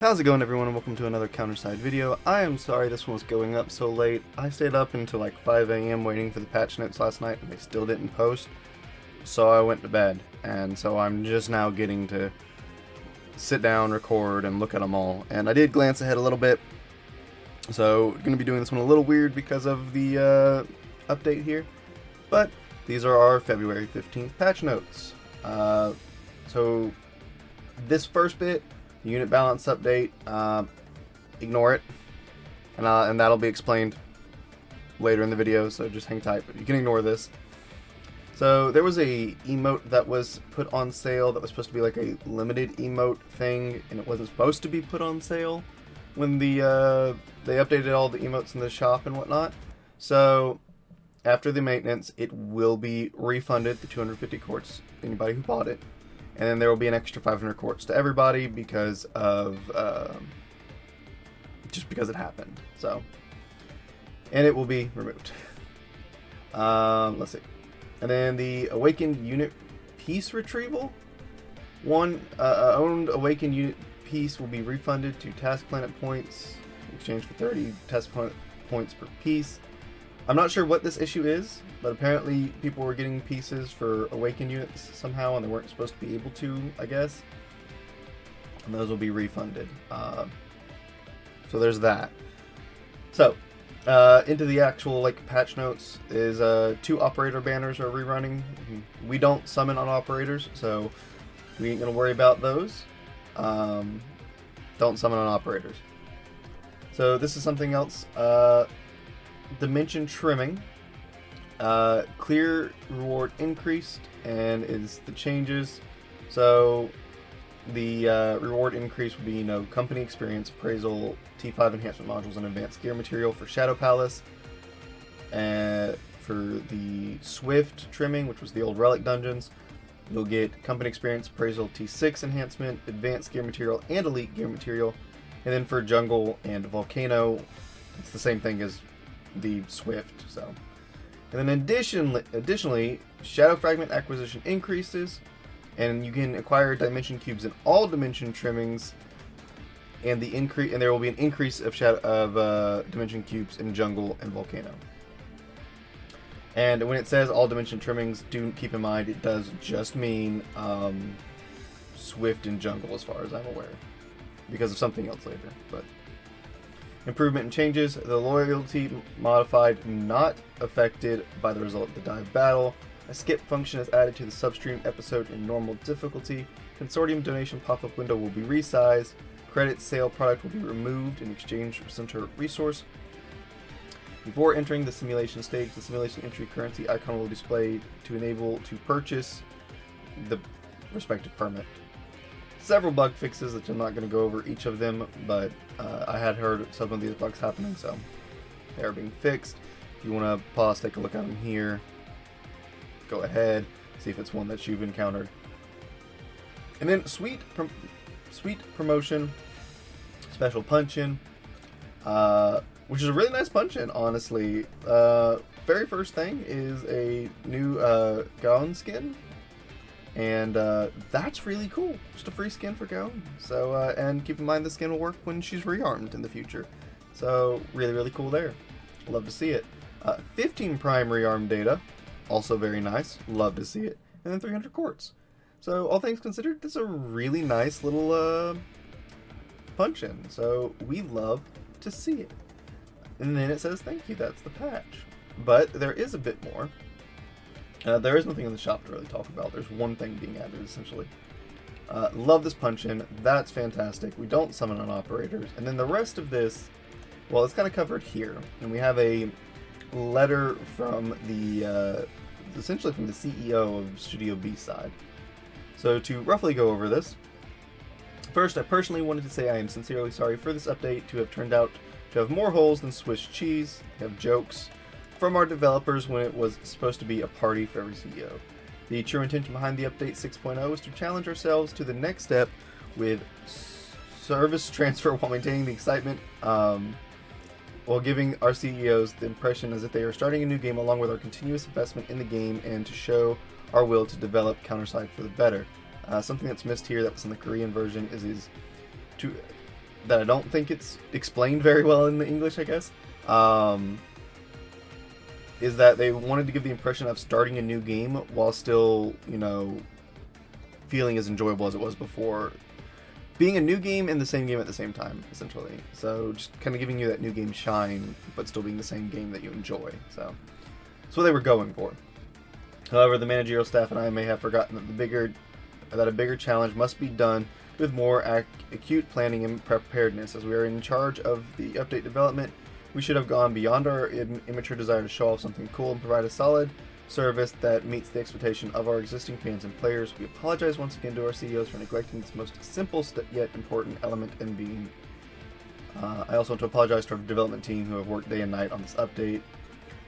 How's it going, everyone, and welcome to another Counterside video. I am sorry this one was going up so late. I stayed up until like 5 a.m. waiting for the patch notes last night, and they still didn't post. So I went to bed, and so I'm just now getting to sit down, record, and look at them all. And I did glance ahead a little bit, so going to be doing this one a little weird because of the update here. But these are our February 15th patch notes. So this first bit, unit balance update, ignore it, and that'll be explained later in the video, so just hang tight, but you can ignore this. So there was a emote that was put on sale that was supposed to be like a limited emote thing, and it wasn't supposed to be put on sale when they updated all the emotes in the shop and whatnot. So after the maintenance, it will be refunded, the 250 quartz, anybody who bought it. And then there will be an extra 500 quartz to everybody because of, just because it happened. So, and it will be removed. Let's see. And then the awakened unit piece retrieval. One owned awakened unit piece will be refunded to task planet points in exchange for 30 task points per piece. I'm not sure what this issue is, but apparently people were getting pieces for awakened units somehow, and they weren't supposed to be able to, I guess. And those will be refunded. So there's that. So, into the actual patch notes is 2 operator banners are rerunning. We don't summon on operators, so we ain't gonna worry about those. Don't summon on operators. So this is something else. Dimension trimming. Clear reward increased, and is the changes. So the reward increase would be company experience, appraisal, T5 enhancement modules, and advanced gear material for Shadow Palace. And for the Swift trimming, which was the old relic dungeons, you'll get company experience, appraisal, T6 enhancement, advanced gear material, and elite gear material. And then for jungle and volcano, it's the same thing as the Swift. So, and then additionally, Shadow Fragment acquisition increases, and you can acquire dimension cubes in all dimension trimmings, and there will be an increase of dimension cubes in jungle and volcano. And when it says all dimension trimmings, do keep in mind it does just mean Swift and jungle, as far as I'm aware, because of something else later. But improvement and changes. The loyalty modified, not affected by the result of the dive battle. A skip function is added to the substream episode in normal difficulty. Consortium donation pop-up window will be resized. Credit sale product will be removed in exchange for center resource. Before entering the simulation stage, the simulation entry currency icon will display to enable to purchase the respective permit. Several bug fixes, which I'm not going to go over each of them, but I had heard some of these bugs happening, so they are being fixed. If you want to pause, take a look at them here, go ahead, see if it's one that you've encountered. And then sweet promotion, special punch-in, which is a really nice punch-in, honestly. Very first thing is a new Gaon skin. And that's really cool. Just a free skin for Gaon. So, and keep in mind the skin will work when she's rearmed in the future. So, really, really cool there. Love to see it. 15 prime rearm data. Also very nice. Love to see it. And then 300 quartz. So, all things considered, this is a really nice little punch-in. So, we love to see it. And then it says, thank you, that's the patch. But there is a bit more. There is nothing in the shop to really talk about. There's one thing being added, essentially. Love this punch-in. That's fantastic. We don't summon on operators. And then the rest of this, well, it's kind of covered here. And we have a letter from essentially from the CEO of Studio B-Side. So to roughly go over this, first, I personally wanted to say I am sincerely sorry for this update to have turned out to have more holes than Swiss cheese, have jokes from our developers when it was supposed to be a party for every CEO. The true intention behind the update 6.0 is to challenge ourselves to the next step with service transfer while maintaining the excitement, while giving our CEOs the impression as if they are starting a new game along with our continuous investment in the game, and to show our will to develop Counterside for the better. Something that's missed here that was in the Korean version is to that I don't think it's explained very well in the English, I guess, is that they wanted to give the impression of starting a new game while still, you know, feeling as enjoyable as it was before. Being a new game and the same game at the same time, essentially. So just kind of giving you that new game shine, but still being the same game that you enjoy. So that's what they were going for. However, the managerial staff and I may have forgotten that a bigger challenge must be done with more acute planning and preparedness. As we are in charge of the update development, we should have gone beyond our immature desire to show off something cool and provide a solid service that meets the expectation of our existing fans and players. We apologize once again to our CEOs for neglecting this most simple yet important element in being. I also want to apologize to our development team who have worked day and night on this update.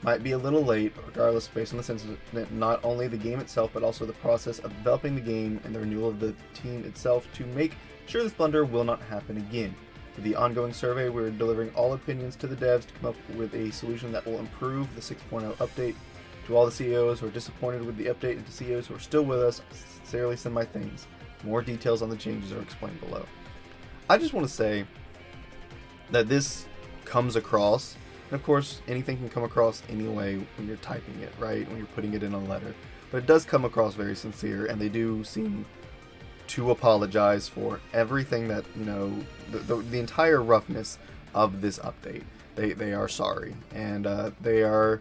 Might be a little late, regardless, based on this incident, not only the game itself, but also the process of developing the game and the renewal of the team itself to make sure this blunder will not happen again. For the ongoing survey, we're delivering all opinions to the devs to come up with a solution that will improve the 6.0 update. To all the CEOs who are disappointed with the update and to CEOs who are still with us, I sincerely send my thanks. More details on the changes are explained below. I just want to say that this comes across, and of course anything can come across anyway when you're typing it, right? When you're putting it in a letter. But it does come across very sincere, and they do seem to apologize for everything that, you know, the entire roughness of this update. They are sorry, and they are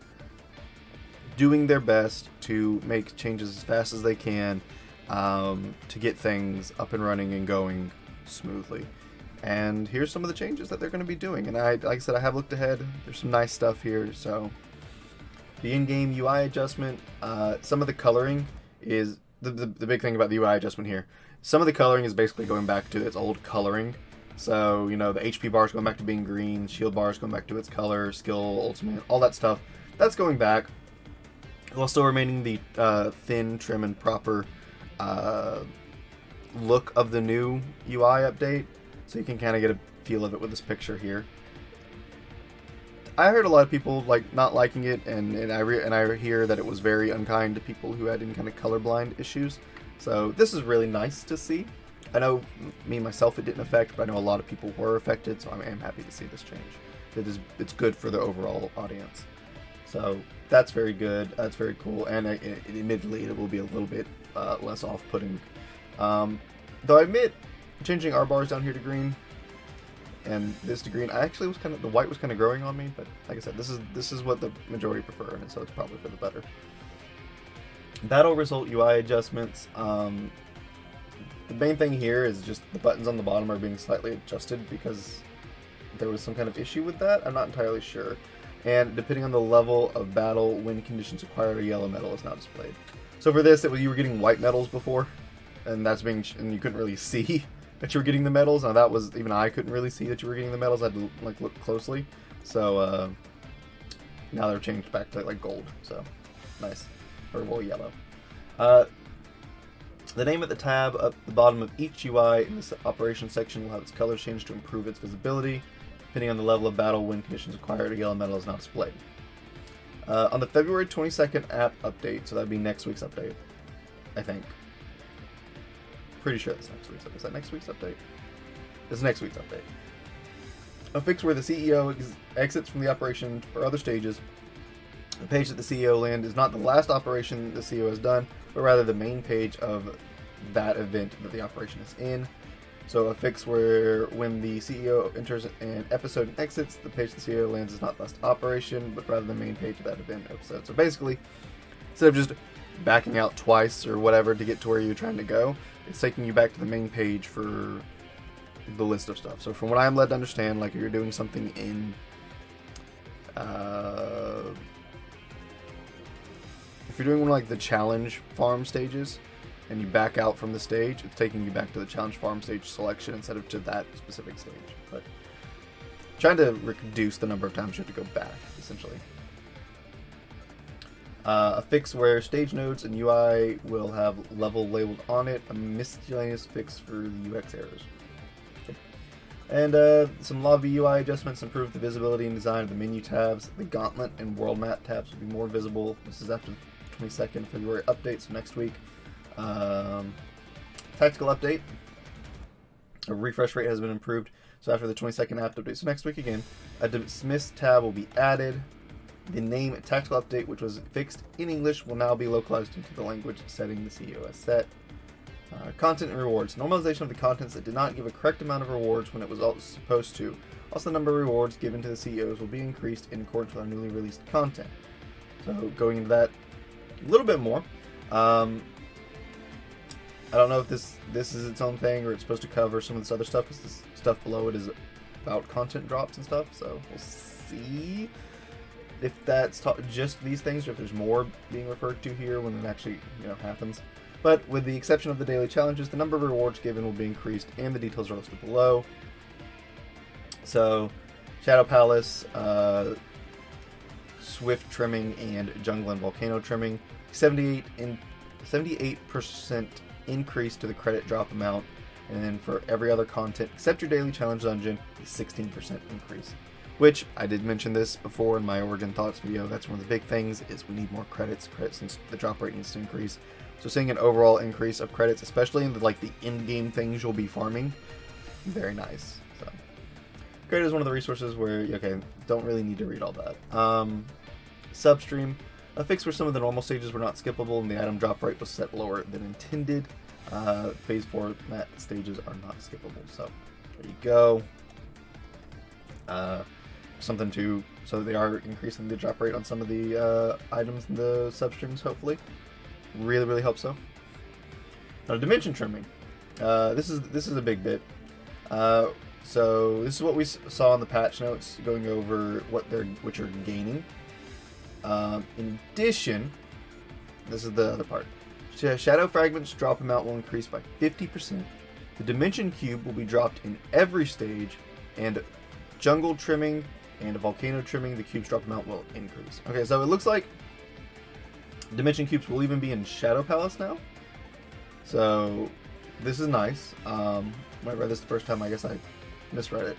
doing their best to make changes as fast as they can to get things up and running and going smoothly. And here's some of the changes that they're going to be doing. And like I said, I have looked ahead. There's some nice stuff here. So the in-game UI adjustment, some of the coloring is the big thing about the UI adjustment here. Some of the coloring is basically going back to its old coloring. So, you know, the HP bar is going back to being green, shield bar is going back to its color, skill, ultimate, all that stuff. That's going back, while still remaining the thin, trim, and proper look of the new UI update. So you can kind of get a feel of it with this picture here. I heard a lot of people like not liking it, and I hear that it was very unkind to people who had any kind of colorblind issues. So this is really nice to see. I know me myself it didn't affect, but I know a lot of people were affected, so I am happy to see this change. It's good for the overall audience. So that's very good. That's very cool, and admittedly it will be a little bit less off-putting. Though I admit, changing our bars down here to green and this to green, I actually was the white was kind of growing on me, but like I said, this is what the majority prefer, and so it's probably for the better. Battle result UI adjustments. The main thing here is just the buttons on the bottom are being slightly adjusted because there was some kind of issue with that. I'm not entirely sure. And depending on the level of battle, win conditions required, a yellow medal is now displayed. So for this, you were getting white medals before, and and you couldn't really see that you were getting the medals. Now that was, even I couldn't really see that you were getting the medals. I had to like look closely. So now they're changed back to like gold. So nice, or well, yellow. The name at the tab at the bottom of each UI in this operation section will have its colors changed to improve its visibility. Depending on the level of battle, win conditions required, a yellow medal is now displayed. On the February 22nd app update, so that would be next week's update, I think. Pretty sure that's next week's update. Is that next week's update? It's next week's update. A fix where the CEO exits from the operation for other stages. The page that the CEO land is not the last operation the CEO has done, but rather the main page of that event that the operation is in. So a fix where when the CEO enters an episode and exits, the page the CEO lands is not the last operation, but rather the main page of that event episode. So basically, instead of just backing out twice or whatever to get to where you're trying to go, it's taking you back to the main page for the list of stuff. So from what I'm led to understand, like if you're doing something in if you're doing one of like the challenge farm stages and you back out from the stage, it's taking you back to the challenge farm stage selection instead of to that specific stage. But trying to reduce the number of times you have to go back, essentially. A fix where stage nodes and UI will have level labeled on it. A miscellaneous fix for the UX errors. Okay. And some lobby UI adjustments improve the visibility and design of the menu tabs. The gauntlet and world map tabs will be more visible. This is after the 22nd February update, so next week. Tactical update. A refresh rate has been improved So after the 22nd apt update, so next week again, a dismiss tab will be added. The name tactical update, which was fixed in English, will now be localized into the language setting the COS set. Content and rewards. Normalization of the contents that did not give a correct amount of rewards when it was supposed to. Also, the number of rewards given to the CEOs will be increased in accordance with our newly released content. So, going into that a little bit more. I don't know if this is its own thing or it's supposed to cover some of this other stuff, because this stuff below it is about content drops and stuff. So, we'll see if that's just these things or if there's more being referred to here when it actually happens. But with the exception of the daily challenges, the number of rewards given will be increased, and the details are listed below. So, Shadow Palace, Swift trimming, and Jungle and Volcano trimming. 78% increase to the credit drop amount, and then for every other content except your daily challenge dungeon, a 16% increase. Which, I did mention this before in my Origin Thoughts video, that's one of the big things, is we need more credits since the drop rate needs to increase. So seeing an overall increase of credits, especially in the in-game things you'll be farming, very nice. So, credit is one of the resources where, don't really need to read all that. Substream, a fix where some of the normal stages were not skippable and the item drop rate was set lower than intended. Phase 4 mat stages are not skippable. So, there you go. So they are increasing the drop rate on some of the items in the substreams, hopefully. Really, really hope so. Now, dimension trimming. This is a big bit. So this is what we saw in the patch notes, going over what you're gaining. In addition, this is the other part. Shadow fragments drop amount will increase by 50%. The dimension cube will be dropped in every stage, and jungle trimming and volcano trimming, the cube's drop amount will increase. Okay, so it looks like dimension cubes will even be in Shadow Palace now. So this is nice. When I read this the first time, I guess I misread it.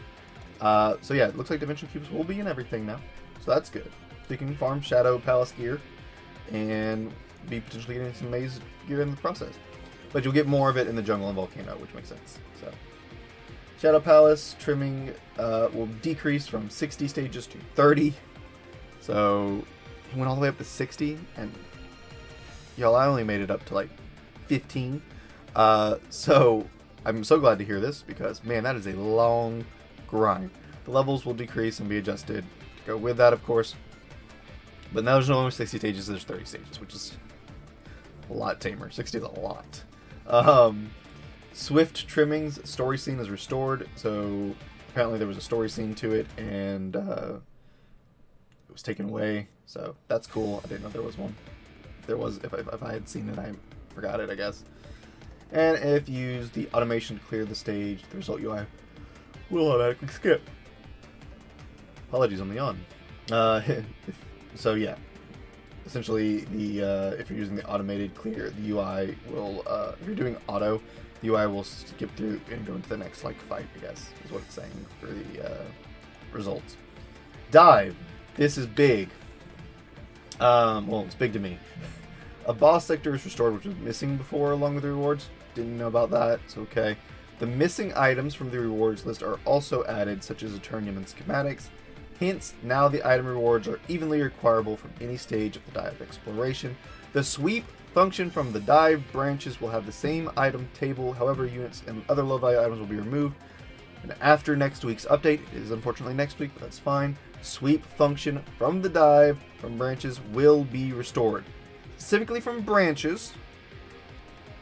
So yeah, it looks like dimension cubes will be in everything now. So that's good. So you can farm Shadow Palace gear and be potentially getting some maze gear in the process. But you'll get more of it in the jungle and volcano, which makes sense. So Shadow Palace trimming will decrease from 60 stages to 30. So it went all the way up to 60, and y'all, I only made it up to 15. So I'm so glad to hear this, because man, that is a long grind. The levels will decrease and be adjusted to go with that, of course. But now there's no longer 60 stages, there's 30 stages, which is a lot tamer. 60 is a lot. Swift trimmings story scene is restored. So apparently there was a story scene to it, and it was taken away. So that's cool. I didn't know there was one. If there was, if I had seen it, I forgot it, I guess. And if you use the automation to clear the stage, the result UI will automatically skip. Apologies on the yawn. So yeah, essentially if you're using the automated clear, the UI will, if you're doing auto, the UI will skip through and go into the next fight, I guess, is what it's saying for the results. Dive. This is big. Well, it's big to me. A boss sector is restored, which was missing before, along with the rewards. Didn't know about that. It's okay. The missing items from the rewards list are also added, such as Eternium and schematics. Hence, now the item rewards are evenly acquirable from any stage of the dive exploration. The sweep function from the dive branches will have the same item table, however, units and other low-value items will be removed. And after next week's update, it is unfortunately next week, but that's fine. Sweep function from the dive from branches will be restored. Specifically from branches.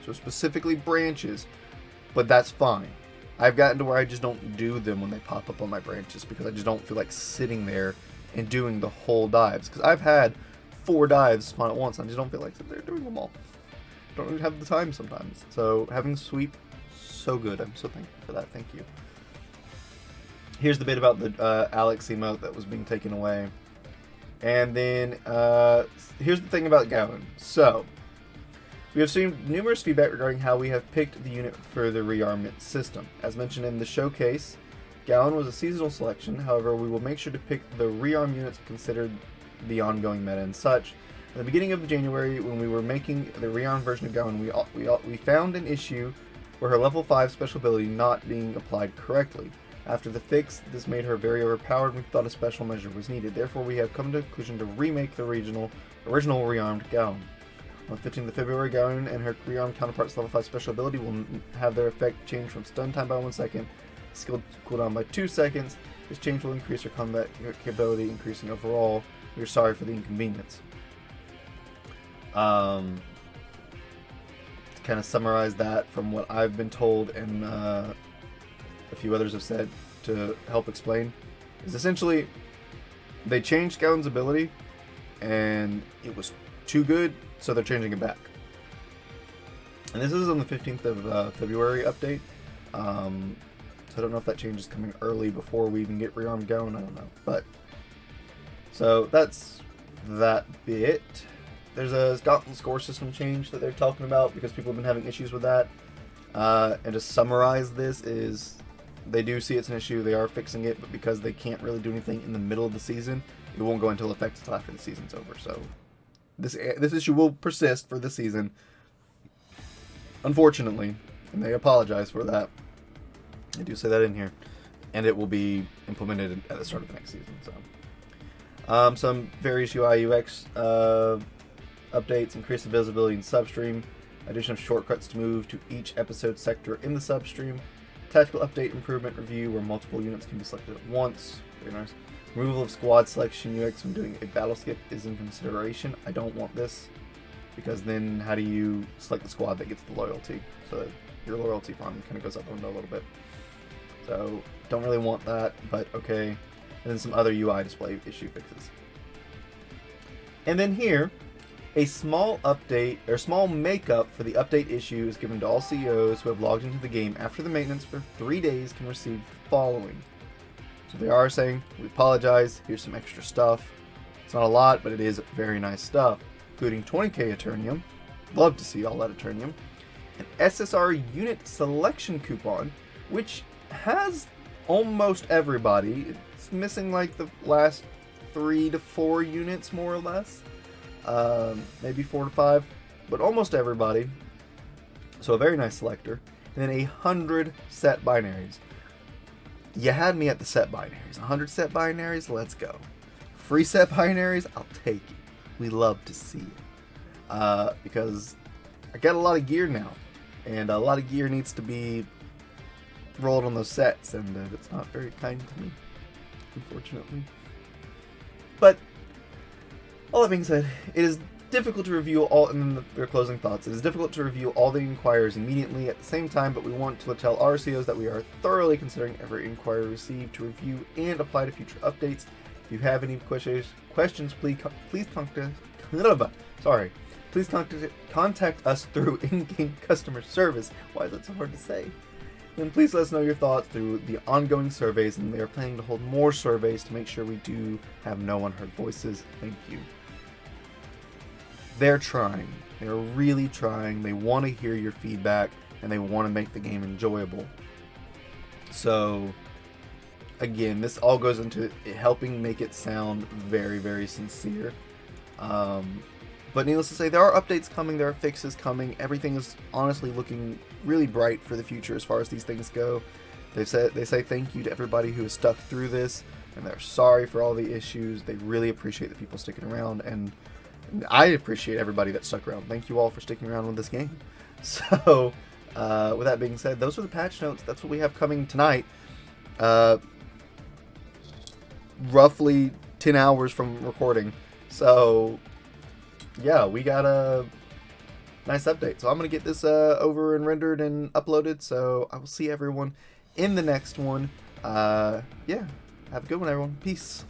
So specifically branches, but that's fine. I've gotten to where I just don't do them when they pop up on my branches, because I just don't feel like sitting there and doing the whole dives. Because I've had 4 dives spawn at once, and I just don't feel like sitting there doing them all. I don't really have the time sometimes. So having sweep, so good. I'm so thankful for that. Thank you. Here's the bit about the Alex emote that was being taken away. And then here's the thing about Gowan. So we have seen numerous feedback regarding how we have picked the unit for the rearmament system. As mentioned in the showcase, Gowan was a seasonal selection. However, we will make sure to pick the rearm units considered the ongoing meta and such. At the beginning of January, when we were making the rearm version of Gowan, we found an issue where her level 5 special ability not being applied correctly. After the fix, this made her very overpowered, and we thought a special measure was needed. Therefore, we have come to the conclusion to remake the original rearmed gown. On the 15th of February, Gown and her rearmed counterpart's level 5 special ability will have their effect change from stun time by 1 second, skill cooldown by 2 seconds. This change will increase her combat capability, increasing overall. We're sorry for the inconvenience. To kind of summarize that from what I've been told and a few others have said to help explain, is essentially they changed Gown's ability and it was too good, so they're changing it back. And this is on the 15th of February update. So I don't know if that change is coming early before we even get rearmed Gown. I don't know. But so that's that bit. There's a Scotland score system change that they're talking about because people have been having issues with that. And to summarize this is they do see it's an issue. They are fixing it, but because they can't really do anything in the middle of the season, it won't go into effect until after the season's over. So this issue will persist for the season, unfortunately, and they apologize for that. I do say that in here, and it will be implemented at the start of the next season. So, some various UI UX updates: increase the visibility in substream, addition of shortcuts to move to each episode sector in the substream, tactical update improvement review where multiple units can be selected at once. Very nice. Removal of squad selection UX when doing a battle skip is in consideration. I don't want this because then how do you select the squad that gets the loyalty? So your loyalty farm kind of goes up the window a little bit. So don't really want that, but okay. And then some other UI display issue fixes. And then here, a small update or small makeup for the update issue is given to all CEOs who have logged into the game after the maintenance for 3 days can receive the following. So they are saying, we apologize, here's some extra stuff. It's not a lot, but it is very nice stuff, including 20k Eternium. Love to see all that Eternium. An SSR unit selection coupon, which has almost everybody. It's missing like the last 3 to 4 units more or less. Maybe 4 to 5, but almost everybody. So a very nice selector. And then 100 set binaries. You had me at the set binaries. 100 set binaries, let's go. Free set binaries, I'll take it. We love to see it. Because I got a lot of gear now. And a lot of gear needs to be rolled on those sets, and it's not very kind to me, unfortunately. But all that being said, it is difficult to review all, and their closing thoughts, it is difficult to review all the inquiries immediately at the same time, but we want to tell our CEOs that we are thoroughly considering every inquiry received to review and apply to future updates. If you have any questions, please contact us through in-game customer service. Why is that so hard to say? Then please let us know your thoughts through the ongoing surveys, and they are planning to hold more surveys to make sure we do have no unheard voices. Thank you. They're trying. They're really trying. They want to hear your feedback, and they want to make the game enjoyable. So, again, this all goes into helping make it sound very, very sincere. But needless to say, there are updates coming, there are fixes coming. Everything is honestly looking really bright for the future as far as these things go. They say thank you to everybody who has stuck through this, and they're sorry for all the issues. They really appreciate the people sticking around, and I appreciate everybody that stuck around. Thank you all for sticking around with this game. So, with that being said, those are the patch notes. That's what we have coming tonight. Roughly 10 hours from recording. So, yeah, we got a nice update. So I'm going to get this over and rendered and uploaded. So I will see everyone in the next one. Yeah, have a good one, everyone. Peace.